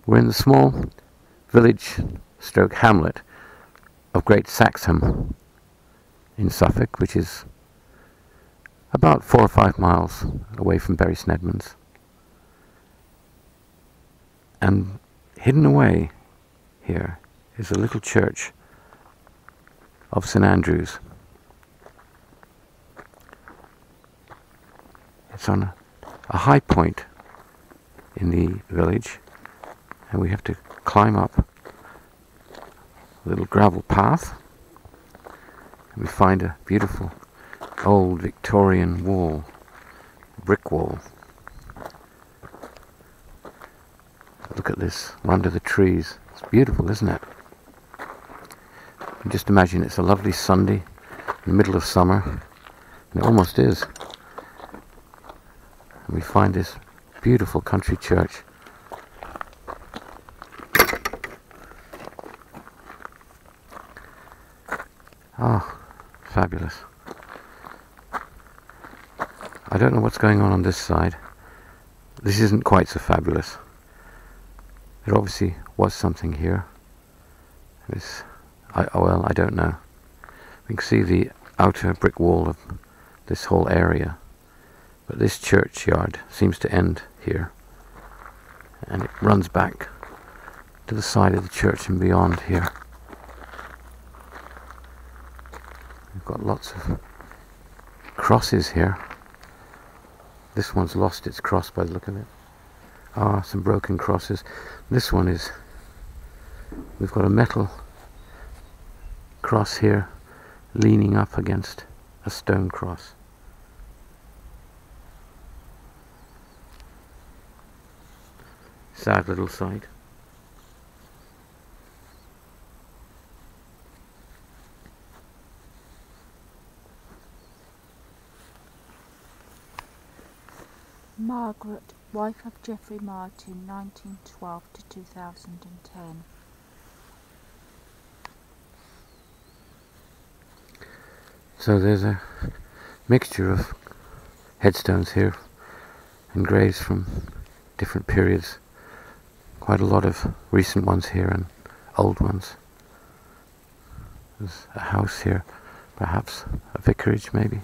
We're in the small village stroke hamlet of Great Saxham in Suffolk, which is about 4 or 5 miles away from Bury St Edmunds. And hidden away here is a little church of St Andrews. It's on a high point in the village, and we have to climb up a little gravel path, and we find a beautiful old Victorian wall, brick wall. Look at this, under the trees. It's beautiful, isn't it? And just imagine it's a lovely Sunday in the middle of summer, and it almost is. And we find this beautiful country church. Oh, fabulous. I don't know what's going on this side. This isn't quite so fabulous. There obviously was something here. I don't know. We can see the outer brick wall of this whole area, but this churchyard seems to end here, and it runs back to the side of the church and beyond here. We've got lots of crosses here. This one's lost its cross by the look of it. Ah, some broken crosses. This one is, we've got a metal cross here leaning up against a stone cross. Sad little sight. Margaret, wife of Geoffrey Martin, 1912 to 2010. So there's a mixture of headstones here and graves from different periods. Quite a lot of recent ones here and old ones. There's a house here, perhaps a vicarage maybe,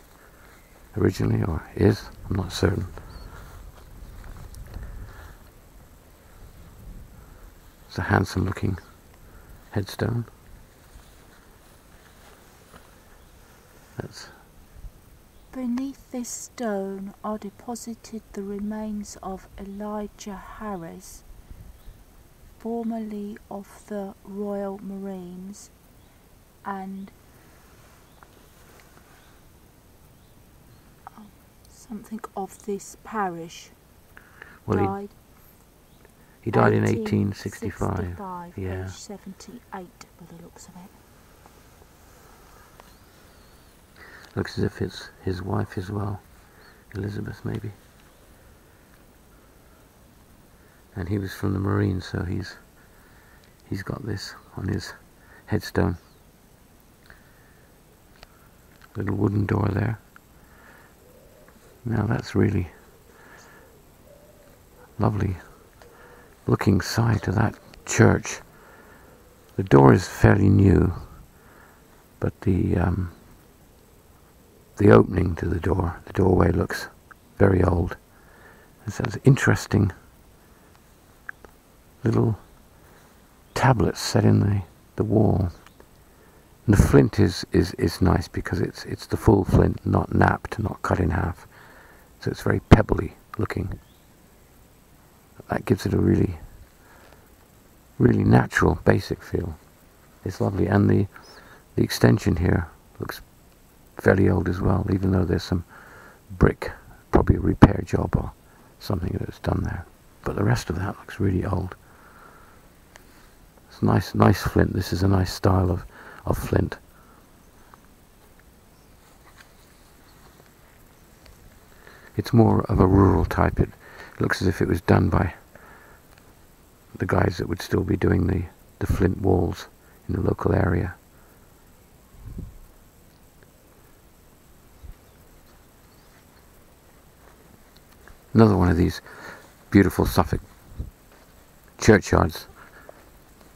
originally, or is, I'm not certain. It's a handsome looking headstone. Beneath this stone are deposited the remains of Elijah Harris, formerly of the Royal Marines, and something of this parish. Well, he died in 1865. Yeah. Age 78 by the looks of it. Looks as if it's his wife as well, Elizabeth maybe. And he was from the Marines, so he's got this on his headstone. Little wooden door there. Now that's really lovely looking side to that church. The door is fairly new, but the opening to the doorway looks very old. It says interesting little tablets set in the wall. And the flint is nice because it's the full flint, not napped, not cut in half. So it's very pebbly looking. That gives it a really natural, basic feel. It's lovely, and the extension here looks fairly old as well, even though there's some brick, probably a repair job or something that's done there. But the rest of that looks really old. It's nice flint. This is a nice style of flint. It's more of a rural type. It looks as if it was done by the guys that would still be doing the flint walls in the local area. Another one of these beautiful Suffolk churchyards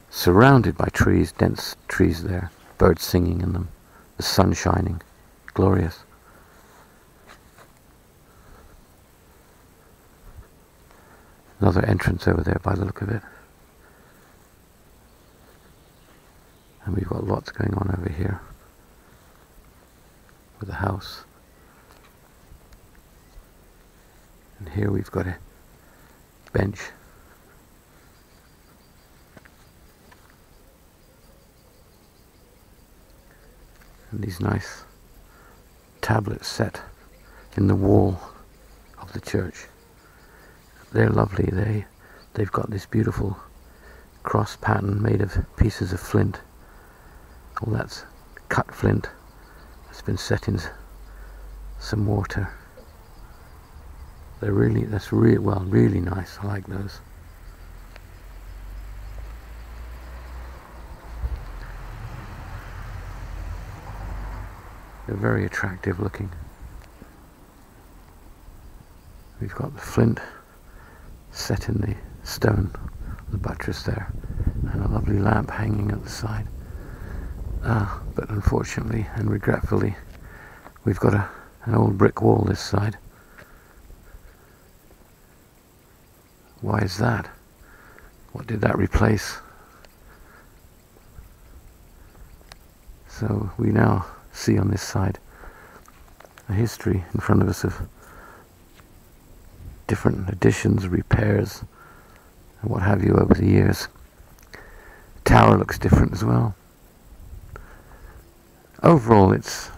surrounded by trees, dense trees there, birds singing in them, the sun shining, glorious. Another entrance over there by the look of it. And we've got lots going on over here with the house. And here we've got a bench. And these nice tablets set in the wall of the church. They're lovely. They've got this beautiful cross pattern made of pieces of flint. Well, that's cut flint. It's been set in some water. That's really nice. I like those. They're very attractive looking. We've got the flint set in the stone, the buttress there, and a lovely lamp hanging at the side. But unfortunately and regretfully, we've got an old brick wall this side. Why is that? What did that replace? So we now see on this side a history in front of us of different additions, repairs, and what have you over the years. The tower looks different as well. Overall, it's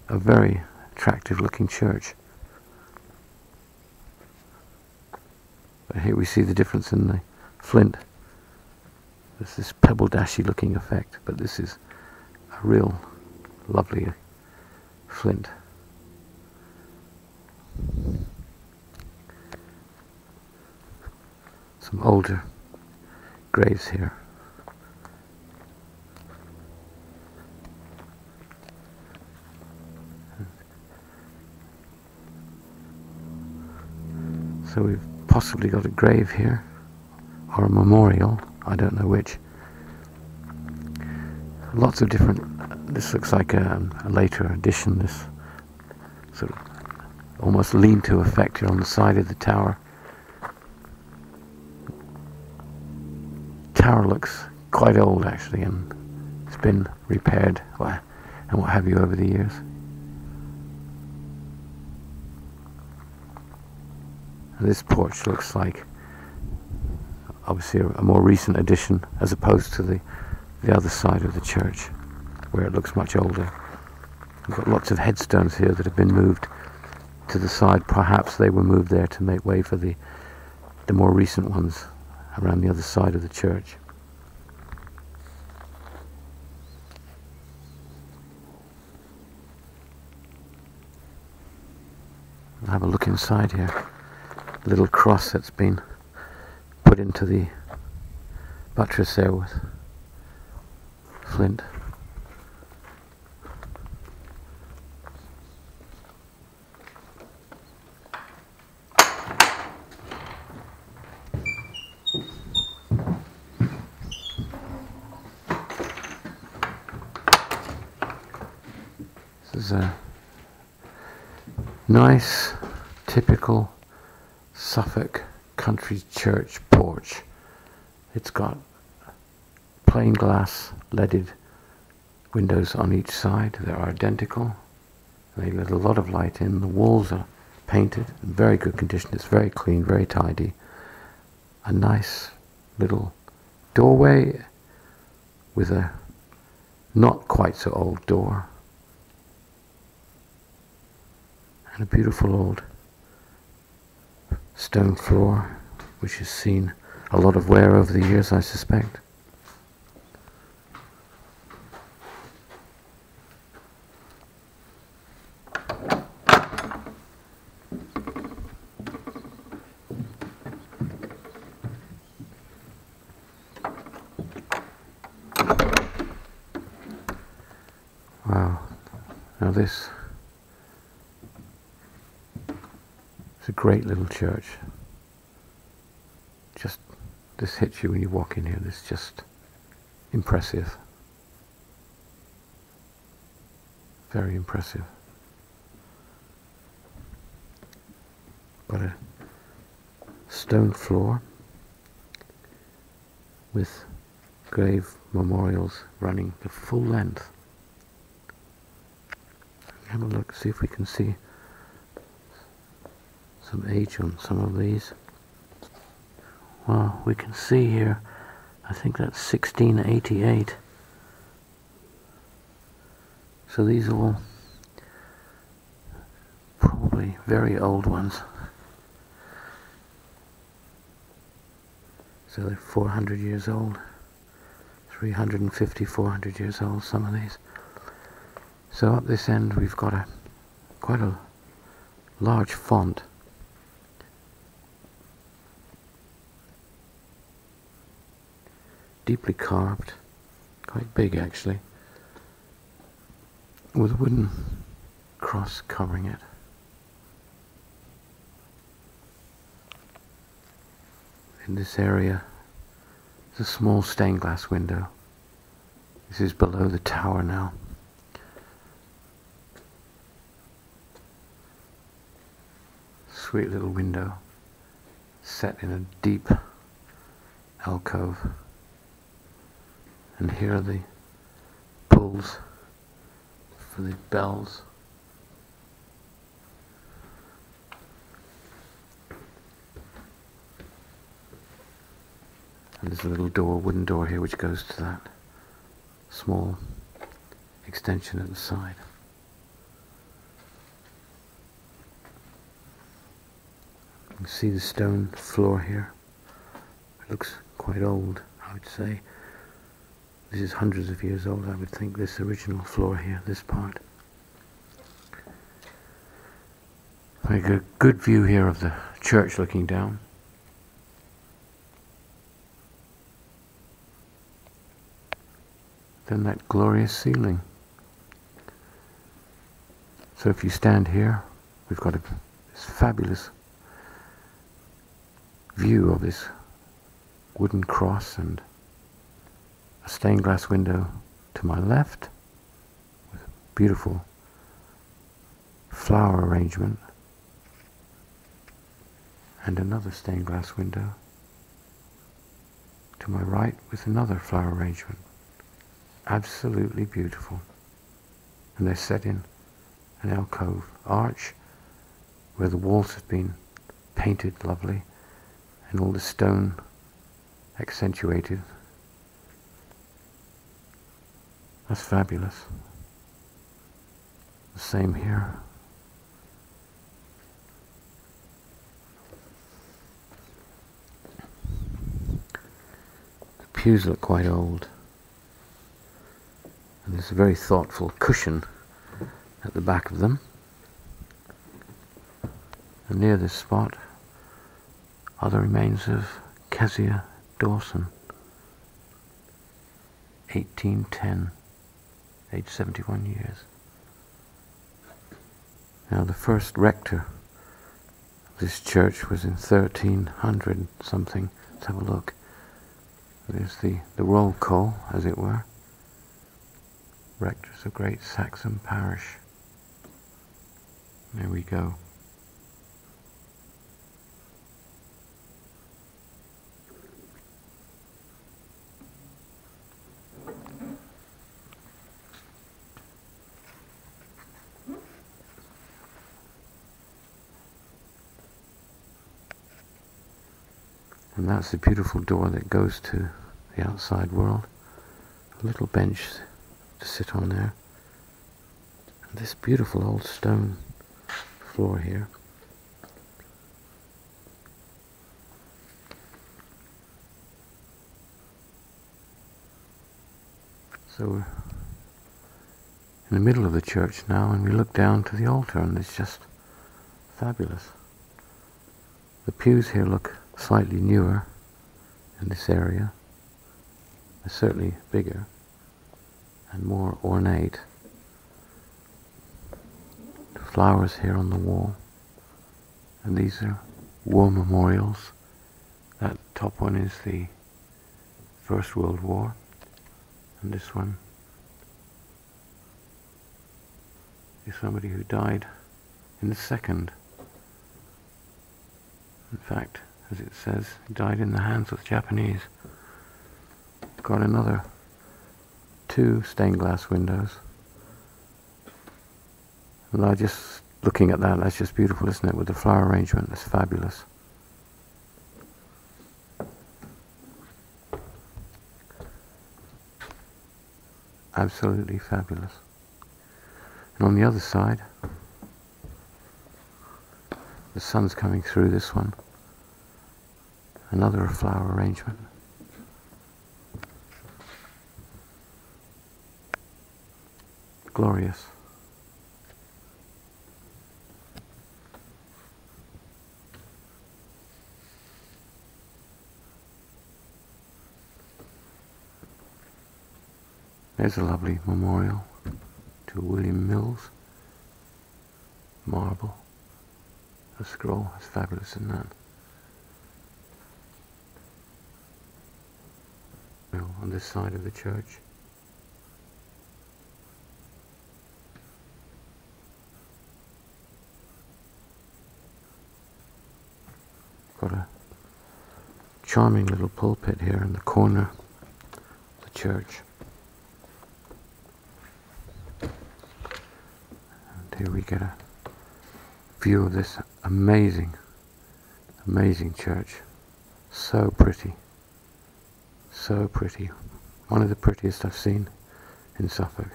a very attractive looking church. But here we see the difference in the flint. There's this pebble dashy looking effect, but this is a real lovely flint. Some older graves here. So we've possibly got a grave here, or a memorial, I don't know which. Lots of different, this looks like a later addition, this sort of almost lean-to effect here on the side of the tower. Tower looks quite old actually, and it's been repaired and what have you over the years. And this porch looks like obviously a more recent addition as opposed to the other side of the church where it looks much older. We've got lots of headstones here that have been moved to the side. Perhaps they were moved there to make way for the more recent ones around the other side of the church. I'll have a look inside here. A little cross that's been put into the buttress there with flint. This is a nice, typical Suffolk country church porch. It's got plain glass leaded windows on each side. They're identical. They let a lot of light in. The walls are painted in very good condition. It's very clean, very tidy. A nice little doorway with a not quite so old door. And a beautiful old stone floor, which has seen a lot of wear over the years, I suspect. Wow. Now this is a great little church. Just This hits you when you walk in here. This is just impressive. Very impressive. Got a stone floor with grave memorials running the full length. Have a look, see if we can see some age on some of these. Well, we can see here, I think that's 1688. So these are all probably very old ones. So they're 400 years old, 350, 400 years old, some of these. So up this end we've got quite a large font. Deeply carved, quite big actually, with a wooden cross covering it. In this area, there's a small stained glass window. This is below the tower now. Sweet little window, set in a deep alcove. And here are the pulls for the bells. And there's a little door, wooden door here, which goes to that small extension at the side. You can see the stone floor here. It looks quite old, I would say. This is hundreds of years old, I would think, this original floor here, this part. Very good view here of the church looking down. Then that glorious ceiling. So if you stand here, we've got this fabulous view of this wooden cross and a stained glass window to my left with beautiful flower arrangement, and another stained glass window to my right with another flower arrangement. Absolutely beautiful. And they're set in an alcove arch where the walls have been painted lovely and all the stone accentuated. That's fabulous. The same here. The pews look quite old. And there's a very thoughtful cushion at the back of them. And near this spot are the remains of Kezia Dawson, 1810, aged 71 years. Now the first rector of this church was in 1300 something. Let's have a look. There's the roll call, as it were. Rectors of Great Saxham Parish. There we go. And that's the beautiful door that goes to the outside world. A little bench to sit on there. And this beautiful old stone floor here. So we're in the middle of the church now, and we look down to the altar, and it's just fabulous. The pews here look slightly newer in this area. They're certainly bigger and more ornate. The flowers here on the wall, and these are war memorials That top one is the First World War, and this one is somebody who died in the Second. In fact, as it says, he died in the hands of the Japanese. Got another 2 stained glass windows. And I just looking at that, that's just beautiful, isn't it? With the flower arrangement, that's fabulous. Absolutely fabulous. And on the other side, the sun's coming through this one. Another flower arrangement. Glorious. There's a lovely memorial to William Mills. Marble. The scroll is fabulous in that. On this side of the church. Got a charming little pulpit here in the corner of the church. And here we get a view of this amazing church. So pretty. So pretty. One of the prettiest I've seen in Suffolk.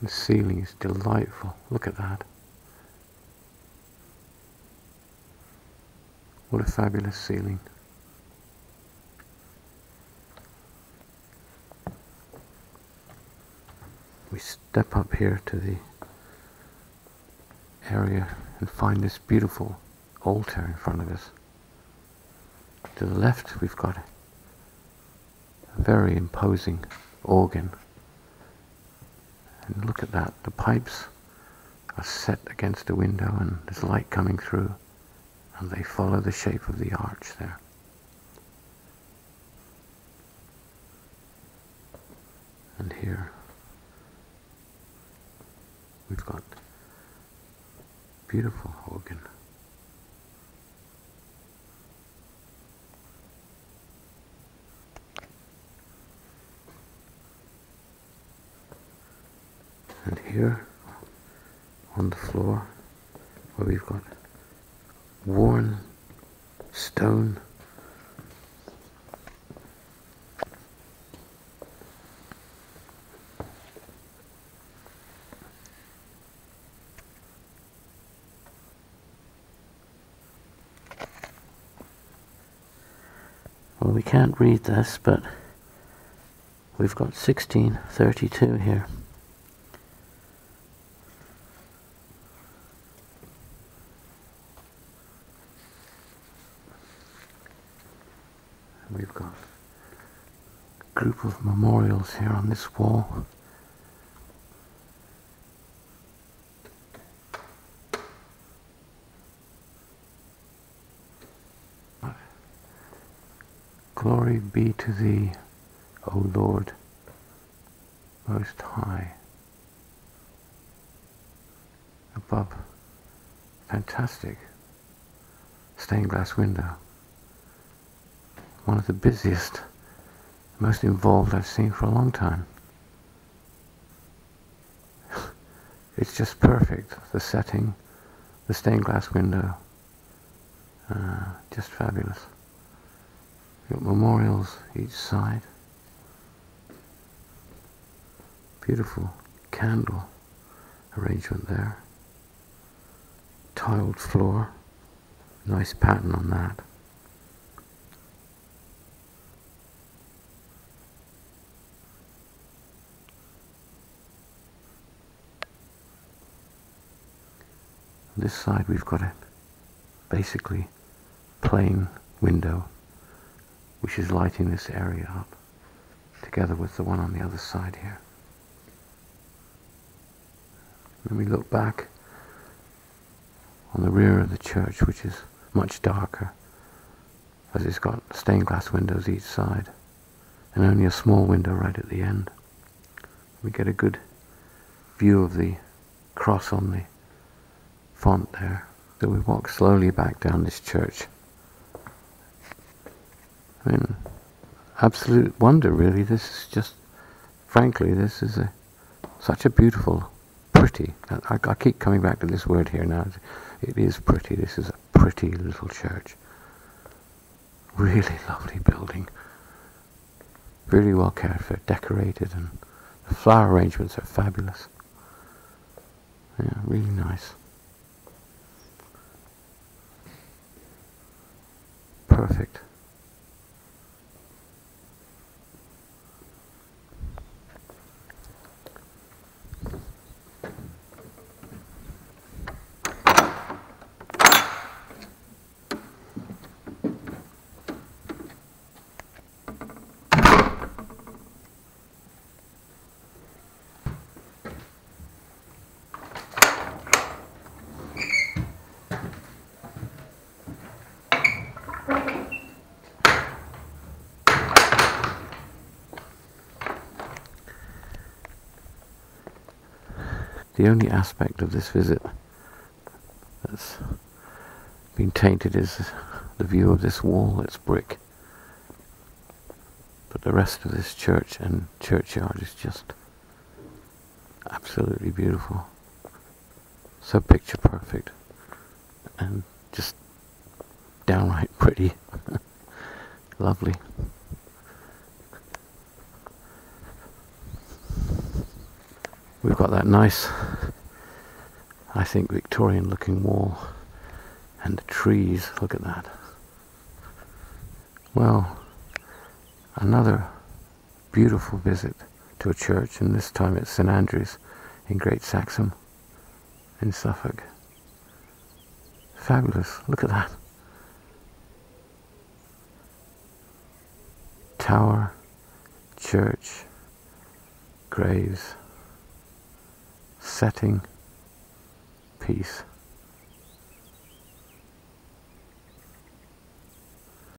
The ceiling is delightful. Look at that. What a fabulous ceiling. We step up here to the area and find this beautiful altar in front of us. To the left we've got a very imposing organ. And look at that, the pipes are set against the window and there's light coming through and they follow the shape of the arch there. And here we've got beautiful organ. And here on the floor where we've got worn stone well, we can't read this, but we've got 1632 here. We've got a group of memorials here on this wall. Glory be to thee, O Lord Most High. Above, fantastic stained glass window. One of the busiest, most involved I've seen for a long time. It's just perfect. The setting, the stained glass window, just fabulous. You've got memorials each side. Beautiful candle arrangement there. Tiled floor, nice pattern on that. This side we've got a basically plain window which is lighting this area up together with the one on the other side here. Then we look back on the rear of the church, which is much darker, as it's got stained glass windows each side and only a small window right at the end. We get a good view of the cross on the font there. So we walk slowly back down this church. I mean, absolute wonder really. This is just, frankly, this is such a beautiful, pretty, I keep coming back to this word here now. It is pretty. This is a pretty little church. Really lovely building. Really well cared for, decorated, and the flower arrangements are fabulous. Yeah, really nice. Perfect. The only aspect of this visit that's been tainted is the view of this wall. It's brick. But the rest of this church and churchyard is just absolutely beautiful. So picture perfect. And just downright pretty. Lovely. We've got that nice, I think, Victorian looking wall, and the trees, look at that. Well, another beautiful visit to a church, and this time it's St Andrews in Great Saxham in Suffolk. Fabulous, look at that. Tower, church, graves, setting, peace.